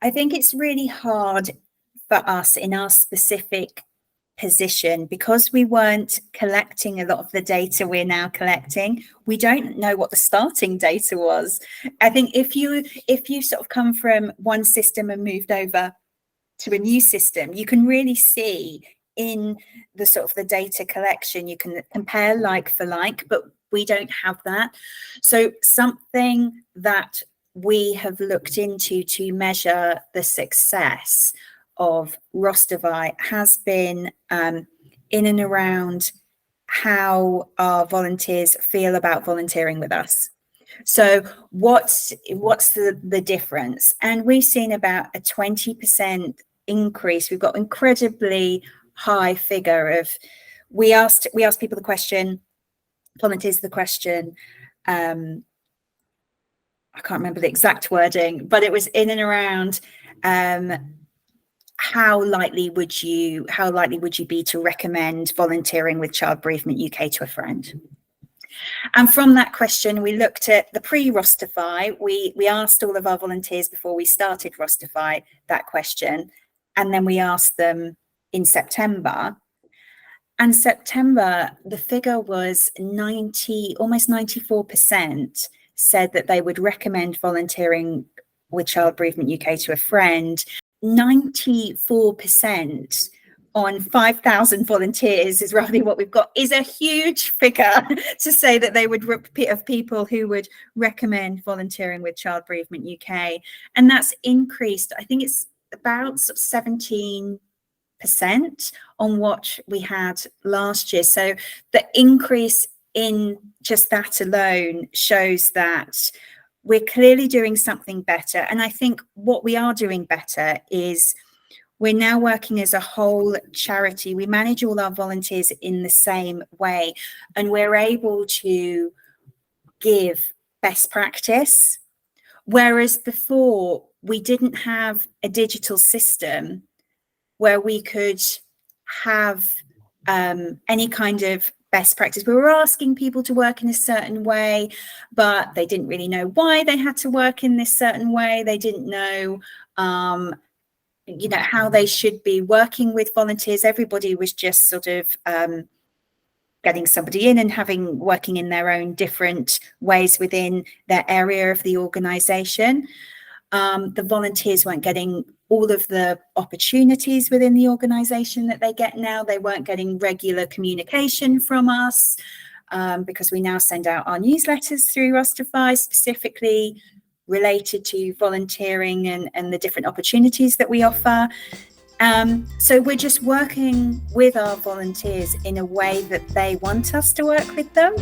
I think it's really hard for us in our specific position, because we weren't collecting a lot of the data we're now collecting. We don't know what the starting data was. I think if you sort of come from one system and moved over to a new system, you can really see in the sort of the data collection, you can compare like for like, but we don't have that. So something that we have looked into to measure the success of Rosterfy has been in and around how our volunteers feel about volunteering with us. So what's the difference? And we've seen about a 20% increase. We've got incredibly high figure of, we asked people the question, volunteers the question, I can't remember the exact wording, but it was in and around how likely would you be to recommend volunteering with Child Bereavement UK to a friend? And from that question, we looked at the pre-Rosterfy. We asked all of our volunteers before we started Rosterfy that question, and then we asked them in September. And September, the figure was almost 94% said that they would recommend volunteering with Child Bereavement UK to a friend. 94% on 5,000 volunteers is roughly what we've got, is a huge figure to say that they would of people who would recommend volunteering with Child Bereavement UK. And that's increased, I think it's about 17% on what we had last year. So the increase in just that alone shows that we're clearly doing something better. And I think what we are doing better is we're now working as a whole charity. We manage all our volunteers in the same way, and we're able to give best practice. Whereas before, we didn't have a digital system where we could have any kind of best practice. We were asking people to work in a certain way, but they didn't really know why they had to work in this certain way. They didn't know, how they should be working with volunteers. Everybody was just sort of getting somebody in and working in their own different ways within their area of the organisation. The volunteers weren't getting all of the opportunities within the organisation that they get now. They weren't getting regular communication from us because we now send out our newsletters through Rosterfy, specifically related to volunteering and the different opportunities that we offer. So we're just working with our volunteers in a way that they want us to work with them.